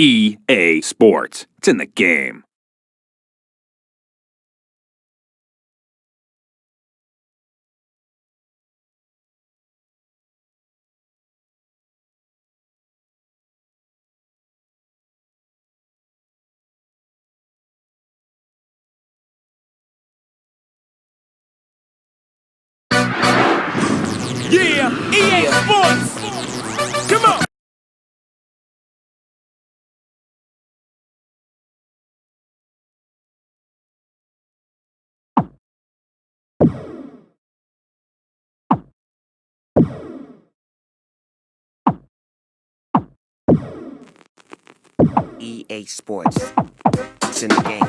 EA Sports. It's in the game. Yeah, EA Sports! Come on! EA Sports. It's in the game.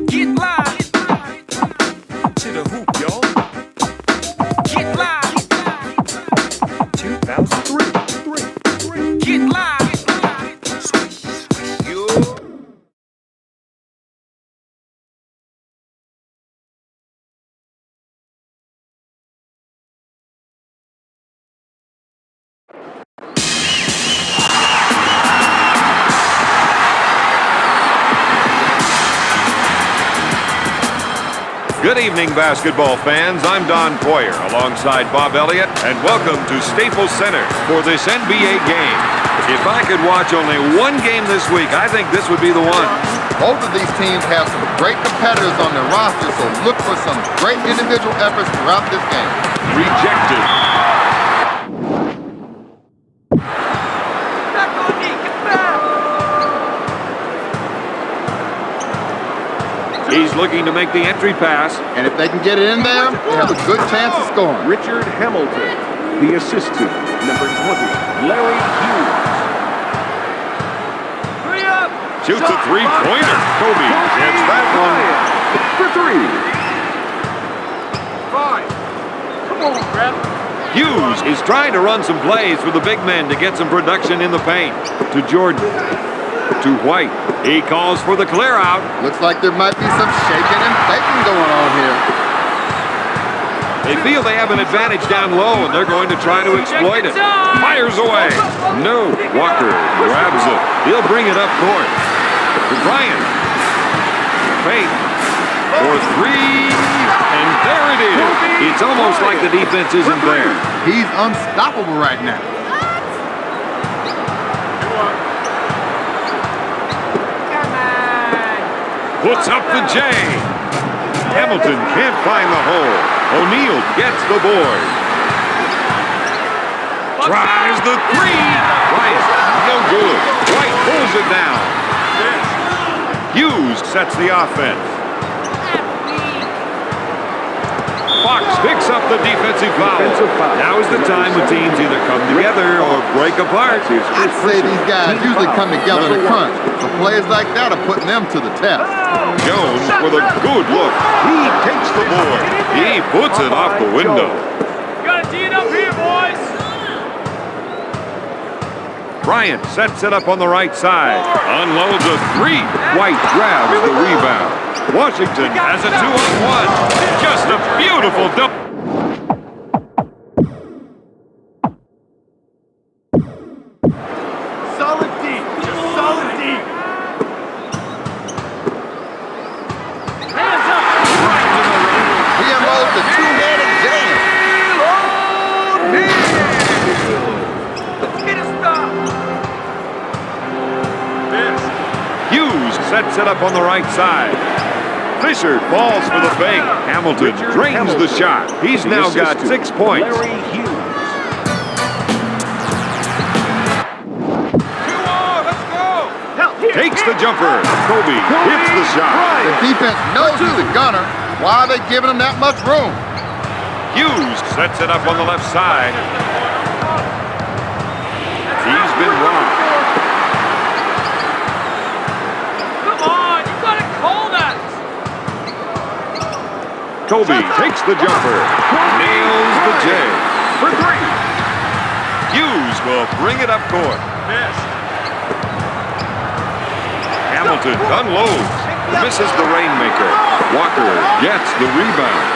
Get live! To the hoop, y'all. Get live! 2003. Get live! Good evening, basketball fans. I'm Don Poyer alongside Bob Elliott, and welcome to Staples Center for this NBA game. If I could watch only one game this week, I think this would be the one. Both of these teams have some great competitors on their roster, so look for some great individual efforts throughout this game. Rejected. Back on me! Get back! He's looking to make the entry pass. And if they can get it in there, they have a good chance of scoring. Richard Hamilton, the assist to number 20, Larry Hughes. Hurry up! Shoots a three-pointer. Kobe gets that one. For three. 5. Come on, Brad. Hughes is trying to run some plays for the big men to get some production in the paint. To Jordan. To White. He calls for the clear out. Looks like there might be some shaking and baking going on here. They feel they have an advantage down low, and they're going to try to exploit it. Fires away. No. Walker grabs it. He'll bring it up court. To Bryant. Fake. For three. And there it is. It's almost like the defense isn't there. He's unstoppable right now. Puts up the J. Hamilton can't find the hole. O'Neal gets the board. Tries the three. Bryant, no good. White pulls it down. Hughes sets the offense. Fox picks up the defensive foul. Now is the time when teams either come together or break apart. I'd say these guys usually come together in a crunch, but plays like that are putting them to the test. Jones with a good look. He takes the board. He puts it off the window. Gotta tee it up here, boys! Bryant sets it up on the right side. Unloads a three. White grabs the rebound. Washington has a 2-on-1. Just a beautiful double. Solid deep! Just solid deep! Hands up! Right to the rim! He unloads the two-handed jam. Let's get a stop! Miss! Hughes sets it up on the right side. Fisher falls for the fake. Hamilton drains the shot. He's now got 6 points. Larry Hughes. Takes the jumper. Kobe hits the shot. The defense knows he's a gunner. Why are they giving him that much room? Hughes sets it up on the left side. He's been rocked. Come on! You gotta call that! Kobe takes the jumper. Nails the J. For three. Hughes will bring it up court. Missed! Hamilton unloads. Misses the rainmaker. Walker gets the rebound.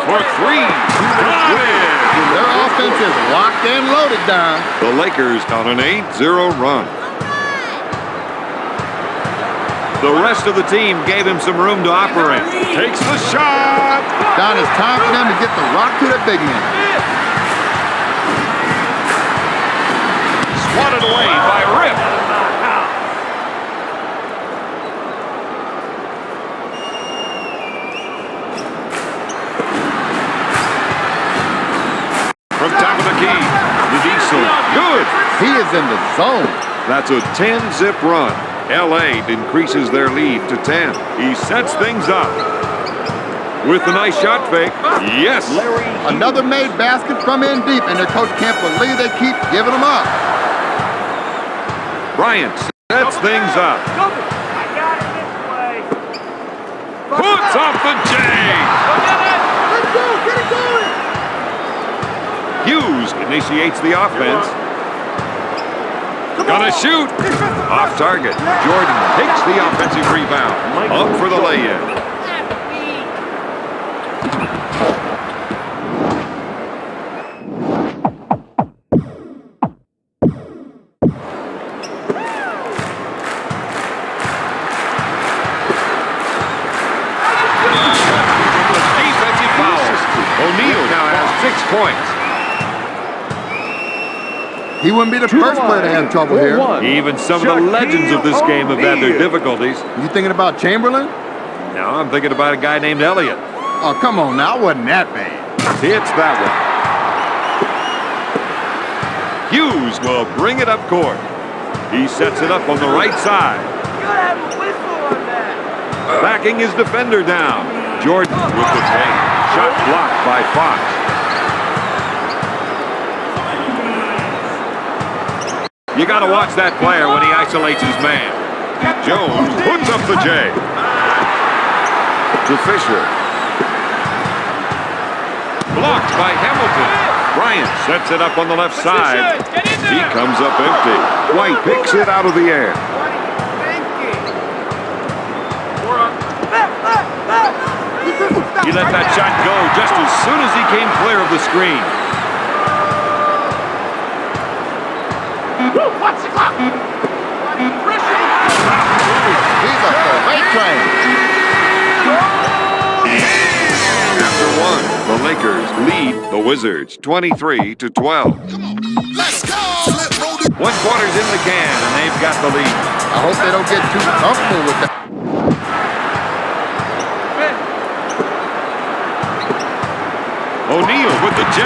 For three. Got it! Their offense offense is locked and loaded, Don. The Lakers on an 8-0 run. The rest of the team gave him some room to operate. Takes the shot. Don, it's time for them to get the rock to the big man. Swatted away by Rip. From top of the key, the Diesel. Good. He is in the zone. That's a 10-zip run. L.A. increases their lead to 10. He sets things up. With a nice shot fake. Yes. Another made basket from in deep, and their coach can't believe they keep giving them up. Bryant sets things up. Puts off the J. Let's go, get it going. Hughes initiates the offense. Gonna shoot. Off target. Jordan takes the offensive rebound. Up for the lay-in. Defensive foul. O'Neal now has 6 points. He wouldn't be the first player to have trouble here. Even some of the legends of this game have had their difficulties. You thinking about Chamberlain? Now I'm thinking about a guy named Elliott. Oh, come on now. It wasn't that bad. Hits that one. Hughes will bring it up court. He sets it up on the right side. Backing his defender down. Jordan with the take. Shot blocked by Fox. You got to watch that player when he isolates his man. Jones puts up the J. To Fisher. Blocked by Hamilton. Bryant sets it up on the left side. He comes up empty. White picks it out of the air. He let that shot go just as soon as he came clear of the screen. Watch the clock. He's a great train. After one, the Lakers lead the Wizards 23-12. Let's go. 1 quarter's in the can, and they've got the lead. I hope they don't get too comfortable with that. O'Neal with the J.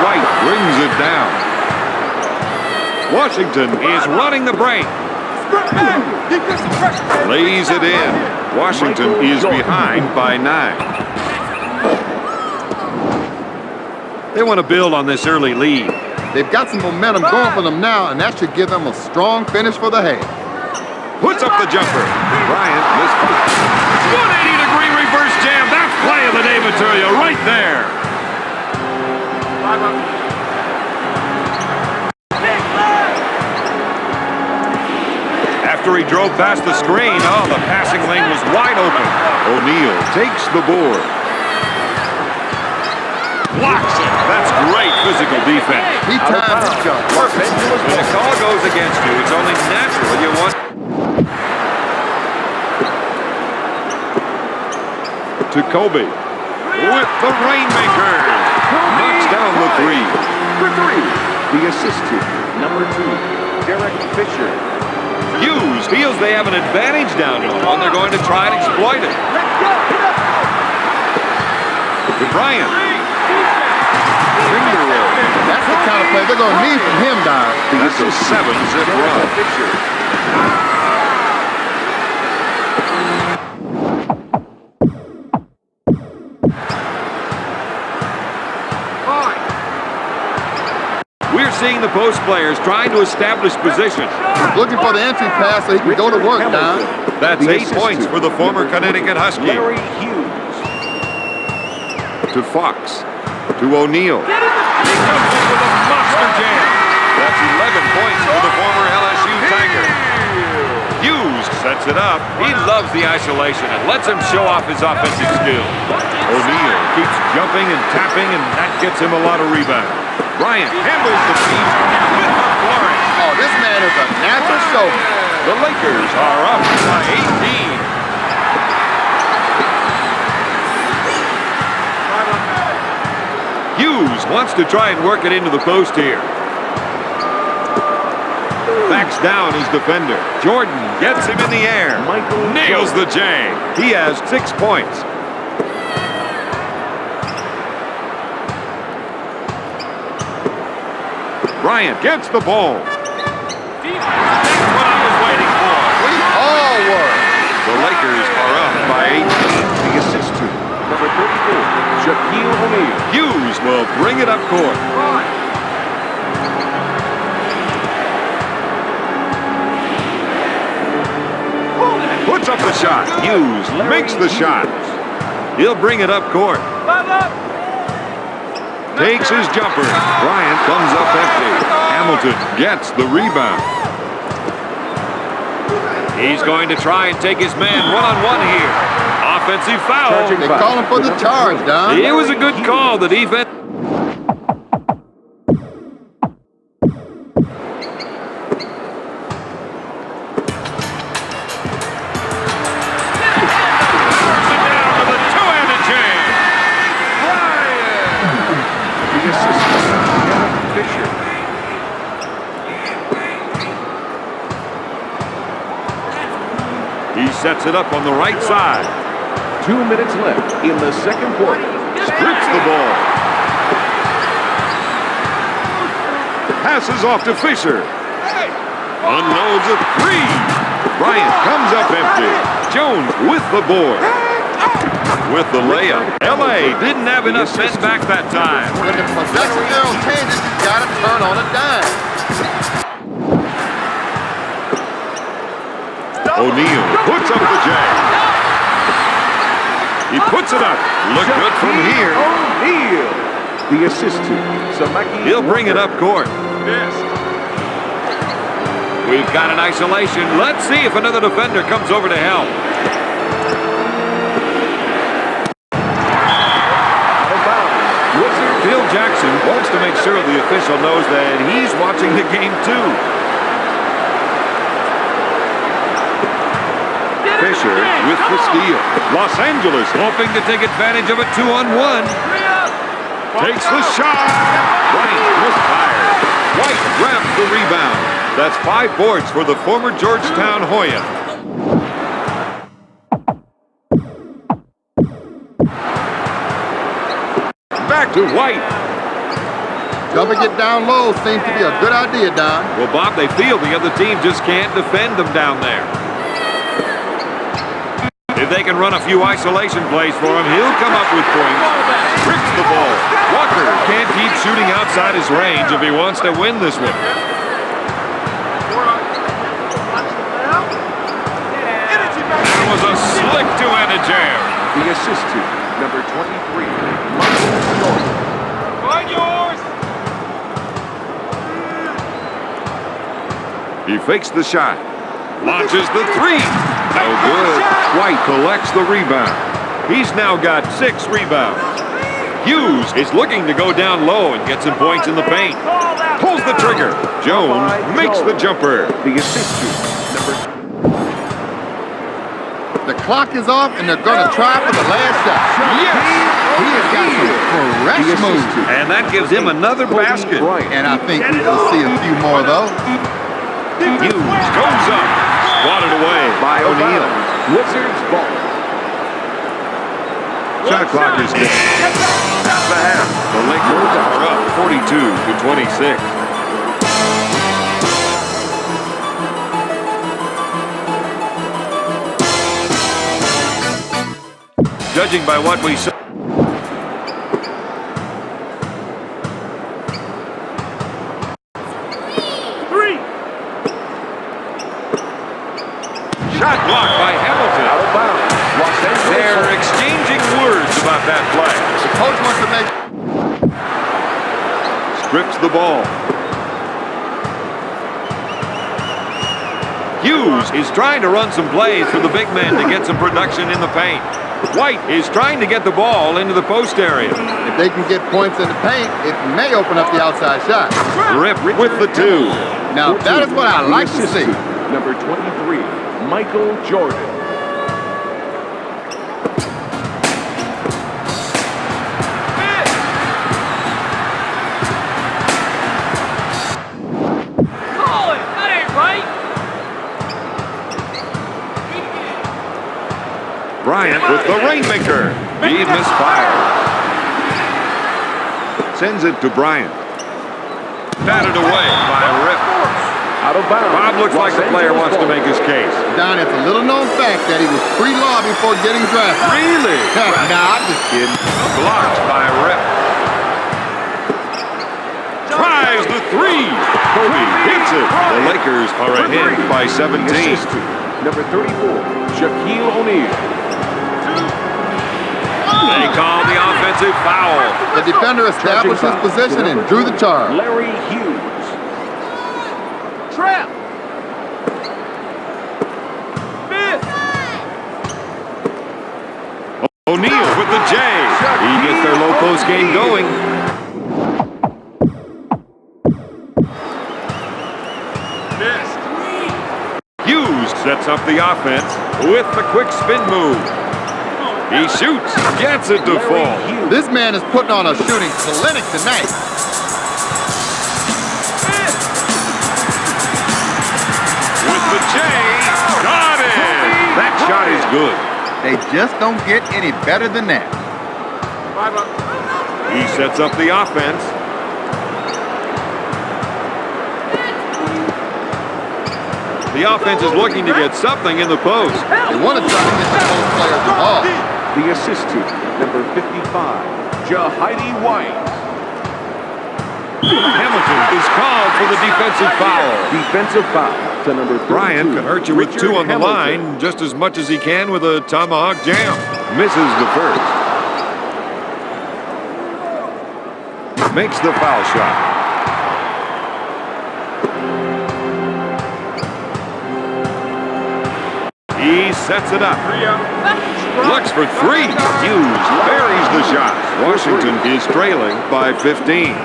White brings it down. Washington is running the break. Lays it in. Washington is behind by 9. They want to build on this early lead. They've got some momentum going for them now, and that should give them a strong finish for the half. Puts up the jumper. Bryant missed. 180-degree reverse jam. That's play of the day material right there. After he drove past the screen, the passing lane was wide open. O'Neal takes the board. Blocks it. That's great physical defense. He timed his jump. Perfect. When a call goes against you, it's only natural you want to Kobe with the rainmaker. Knocks down the 3. For 3, the assist to number 2, Derek Fisher. Hughes feels they have an advantage down low, and they're going to try and exploit it. To Bryant. Finger roll. That's the kind of play they're going to need from him, Don. That's a 7-zip run. We're seeing the post players trying to establish position. He's looking for the entry pass so he can go to work, Don. That's 8 points for the former Connecticut Husky. Larry Hughes. To Fox. To O'Neal. He comes in with a monster jam. That's 11 points for the former LSU Tiger. Hughes sets it up. He loves the isolation and lets him show off his offensive skill. O'Neal keeps jumping and tapping, and that gets him a lot of rebounds. Bryant handles the feed with a flourish. Oh, this man is a natural showman. The Lakers are up by 18. Hughes wants to try and work it into the post here. Backs down his defender. Jordan gets him in the air. Nails the J. He has 6 points. Bryant gets the ball. That's what I was waiting for. We all were. The Lakers are up by 18. The assist to number 34, Shaquille O'Neal. Hughes will bring it up court. Puts up the shot. Hughes makes the shot. He'll bring it up court. Takes his jumper. Bryant comes up empty. Hamilton gets the rebound. He's going to try and take his man one-on-one here. Offensive foul. They call him for the charge, Don. It was a good call. The defense. He sets it up on the right side. 2 minutes left in the second quarter. Strips the ball. Passes off to Fisher. Unloads a three. Bryant comes up empty. Jones with the board. With the layup. L.A. didn't have enough sent back that time. When the possession arrow changes, you gotta turn on a dime. O'Neal puts up the J. He puts it up. Look good from here. O'Neal. The assist to Samaki. He'll bring it up court. We've got an isolation. Let's see if another defender comes over to help. Phil Jackson wants to make sure the official knows that he's watching the game too. Fisher with the steal. Los Angeles hoping to take advantage of a 2-on-1. Takes the shot. Bryant misfired. White grabs the rebound. That's 5 boards for the former Georgetown Hoya. Back to White. Jumping it down low seems to be a good idea, Don. Well, Bob, they feel the other team just can't defend them down there. If they can run a few isolation plays for him, he'll come up with points. Tricks the ball. Walker can't keep shooting outside his range if he wants to win this one. That was a slick two-handed jam. The assist to number 23, Michael Jordan. Find yours. He fakes the shot. Launches the three. No good. White collects the rebound. He's now got 6 rebounds. Hughes is looking to go down low and get some points in the paint. Pulls the trigger. Jones makes the jumper. The assist to number. The clock is off, and they're going to try for the last shot. Yes! He has got some fresh moves. And that gives him another basket. And I think we will see a few more of those. Hughes goes up. Swatted away by O'Neal. Wizards ball. Shot clock is down. Half the half. The Lakers are up 42-26. Judging by what we saw. Shot blocked by Hamilton. Out of bounds. Los Angeles. They're exchanging words about that play. The coach wants to make... Strips the ball. Hughes is trying to run some plays for the big man to get some production in the paint. White is trying to get the ball into the post area. If they can get points in the paint, it may open up the outside shot. Rip with the 2. Now, that is what I like to see. Number 23, Michael Jordan. Call it! That ain't right! Bryant with the rainmaker. He misfired. Sends it to Bryant. Batted away by Rip. Out of bounds. Bob looks like the player wants to make his case. Don, it's a little known fact that he was pre-law before getting drafted. Really? Nah, I'm just kidding. Blocked by Rip. Tries the 3. Kobe hits it. The Lakers are ahead by 17. The assist to number 34, Shaquille O'Neal. They call the offensive foul. The defender established his position and drew the charge. Larry Hughes. Trap! Miss! O'Neal with the J. He gets their low post game going. Missed! Hughes sets up the offense with the quick spin move. He shoots, gets it to fall. This man is putting on a shooting clinic tonight. With the J, got it! That shot is good. They just don't get any better than that. He sets up the offense. The offense is looking to get something in the post. They want to try to get the post players involved. The assist to number 55, Jahidi White. Hamilton is called for the defensive foul. Defensive foul to number 32. Bryant can hurt you with 2 on the line just as much as he can with a tomahawk jam. Misses the first. Makes the foul shot. He sets it up. Looks for 3. Hughes buries the shot. Washington is trailing by 15.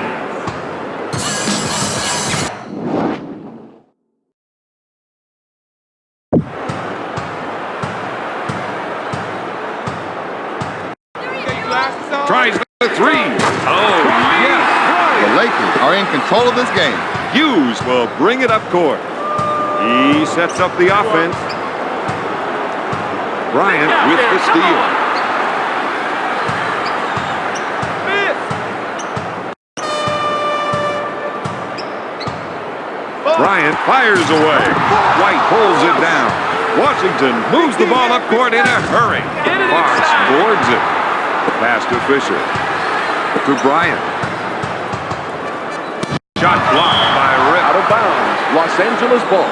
Tries the 3. Oh, yes. The Lakers are in control of this game. Hughes will bring it up court. He sets up the offense. Bryant with the steal. Bryant fires away. White pulls it down. Washington moves the ball up court in a hurry. Fox boards it. Pass to Fisher. To Bryant. Shot blocked by Rip. Out of bounds, Los Angeles ball.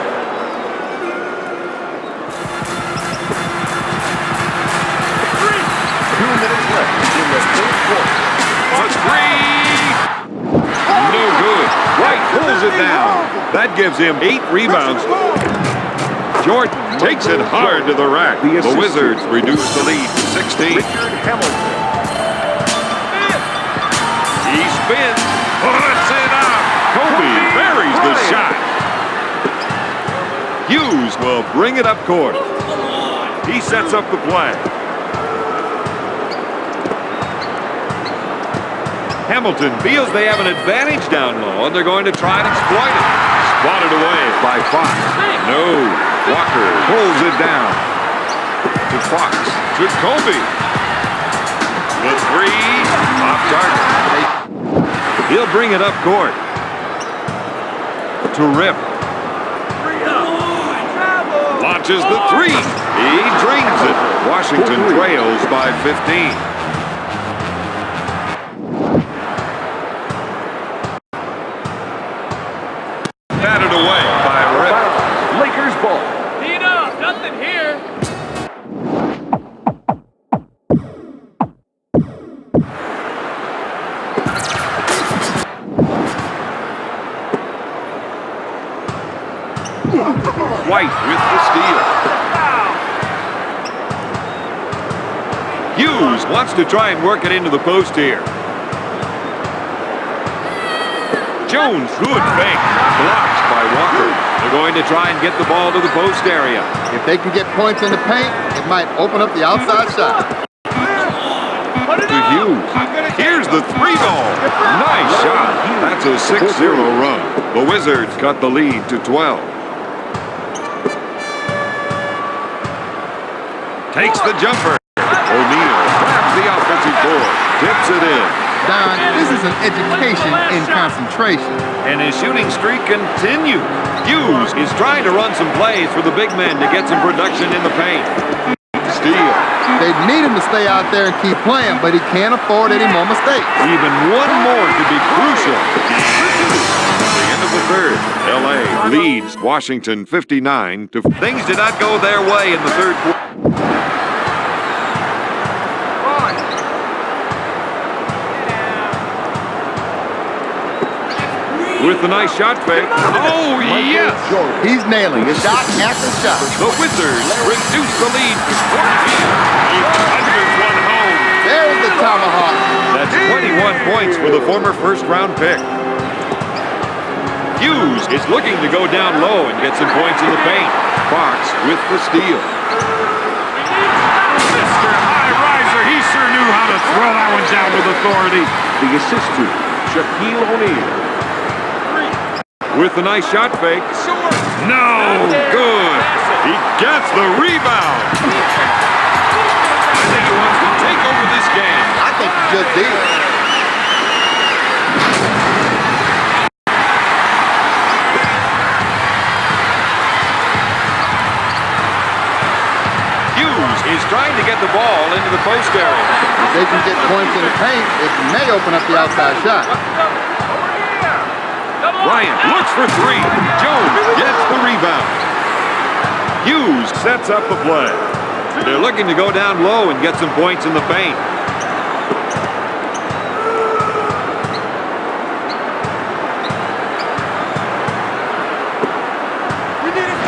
A 3! No good. White pulls it down. That gives him 8 rebounds. Jordan takes it hard to the rack. The Wizards reduce the lead to 16. Richard Hamilton. He spins. Puts it up. Kobe buries the shot. Hughes will bring it up court. He sets up the play. Hamilton feels they have an advantage down low, and they're going to try and exploit it. Spotted away by Fox. No. Walker pulls it down. To Fox. To Kobe. The 3. Off target. He'll bring it up court. To Rip. Launches the 3. He drains it. Washington trails by 15. Batted away by Rip. Lakers ball. Clean up! Nothing here! White with the steal. wants to try and work it into the post here. Jones, good fake. Blocked by Walker. They're going to try and get the ball to the post area. If they can get points in the paint, it might open up the outside shot. To Hughes. Here's the three ball. Nice shot. That's a 6-0 run. The Wizards cut the lead to 12. Takes the jumper. O'Neal grabs the offensive board. Tips it in. Don, this is an education in concentration. And his shooting streak continues. Hughes is trying to run some plays for the big man to get some production in the paint. Steal. They need him to stay out there and keep playing, but he can't afford any more mistakes. Even one more could be crucial. At the end of the third, L.A. leads Washington 59 to... Things did not go their way in the third quarter. With the nice shot fake. Oh, yes! He's nailing shot after shot. The Wizards reduce the lead to 14. He thunders one home. There's the tomahawk. That's 21 points for the former first-round pick. Hughes is looking to go down low and get some points in the paint. Fox with the steal. Mr. High Riser, he sure knew how to throw that one down with authority. The assist to Shaquille O'Neal. With the nice shot fake. No good. He gets the rebound. I think he wants to take over this game. I think he just did. Hughes is trying to get the ball into the post area. If they can get points in the paint, it may open up the outside shot. Bryant looks for three. Jones gets the rebound. Hughes sets up the play. They're looking to go down low and get some points in the paint.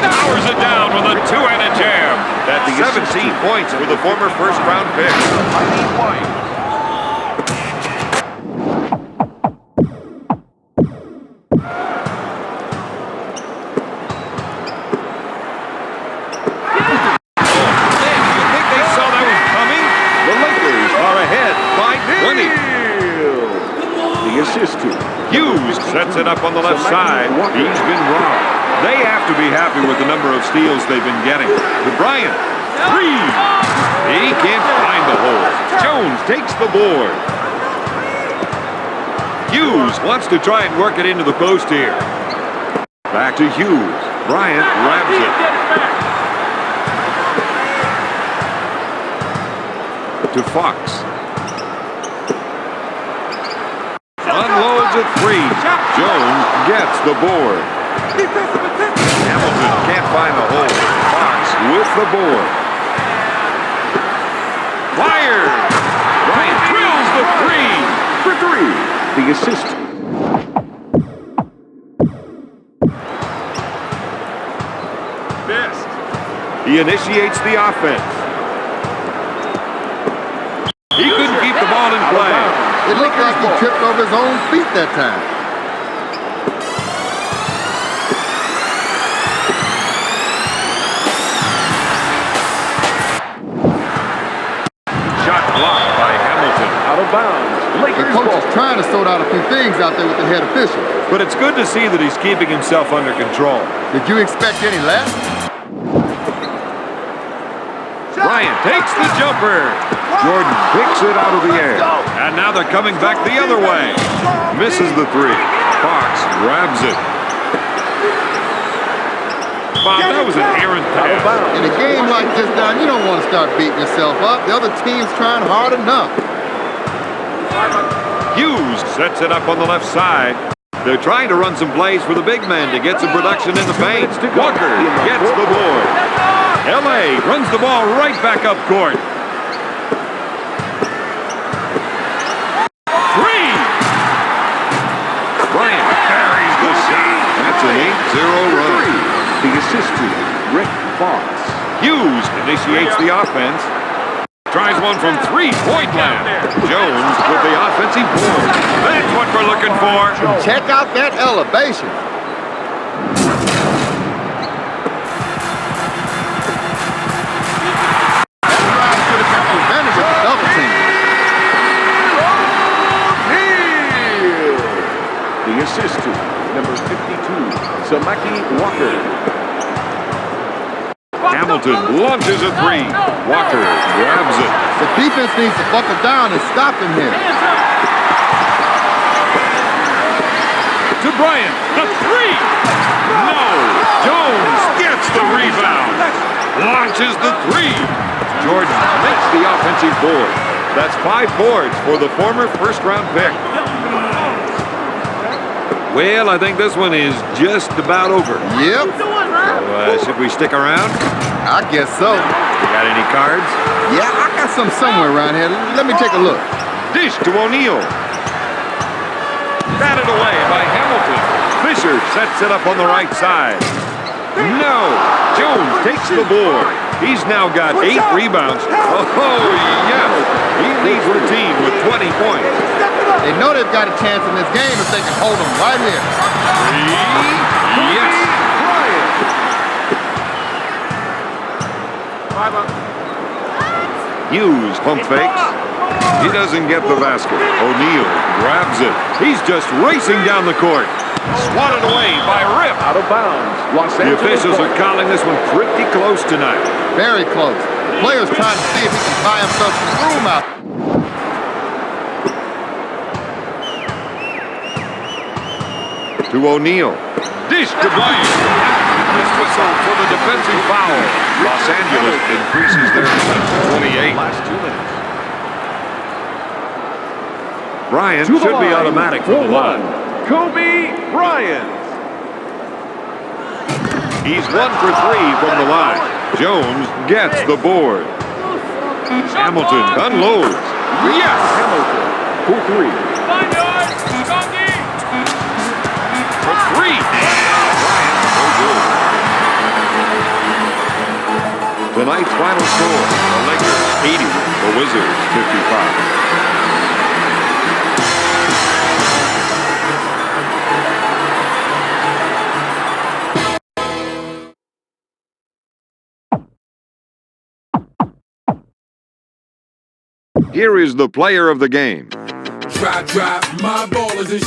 Powers it down with a two-handed jam. That's 17 points for the former first-round pick. Hughes sets it up on the left side. He's been robbed. They have to be happy with the number of steals they've been getting. To Bryant. Three. He can't find the hole. Jones takes the board. Hughes wants to try and work it into the post here. Back to Hughes. Bryant grabs it. To Fox. Unloads a three. Jones gets the board. Hamilton can't find the hole. Fox with the board. Fires. Bryant drills the three. For three. The assist. Missed. He initiates the offense. He couldn't keep the ball in play. It looked like he tripped over his own feet that time. Shot blocked by Hamilton. Out of bounds. The Lakers coach ball. is trying to sort out a few things out there with the head official. But it's good to see that he's keeping himself under control. Did you expect any less? Bryant takes the jumper. Jordan picks it out of the air. And now they're coming back the other way. Misses the three. Fox grabs it. Bob, that was an errant pass. In a game like this, Don, you don't want to start beating yourself up. The other team's trying hard enough. Hughes sets it up on the left side. They're trying to run some plays for the big man to get some production in the paint. Walker gets the board. L.A. runs the ball right back up court. Three! Bryant carries the shot. That's an 8-0 run. The assist to Rick Fox. Hughes initiates the offense. Tries one from three-point land. Jones with the offensive board. That's what we're looking for. Check out that elevation. That drive should have been prevented with a double team. The assist to number 52, Samaki Walker. Hamilton launches a three. Walker grabs it. The defense needs to buckle down and stop him here. To Bryant, the three. No. Jones gets the rebound. Launches the three. Jordan makes the offensive board. That's 5 boards for the former first-round pick. Well, I think this one is just about over. Yep. So, should we stick around? I guess so. You got any cards? Yeah, I got some somewhere around here. Let me take a look. Dish to O'Neal. Batted away by Hamilton. Fisher sets it up on the right side. No. Jones takes the board. He's now got 8 rebounds. Oh, yes. He leads the team with 20 points. They know they've got a chance in this game if they can hold them right here. Yes. Hughes pump fakes. He doesn't get the basket. O'Neal grabs it. He's just racing down the court. Swatted away by Rip. Out of bounds. The officials are calling this one pretty close tonight. Very close. The player's trying to see if he can buy himself some room out. To O'Neal. Dish to Bryant. This whistle for the defensive foul. Los Angeles increases their lead to 28. Last 2 minutes. Bryant should be automatic for the line. Kobe Bryant. He's 1 for 3 from the line. Jones gets the board. Hamilton unloads. Yes! Hamilton for 3. For 3. Bryant, no good. Tonight's final score, the Lakers 80, the Wizards 55. Here is the player of the game. Drop, my ball is in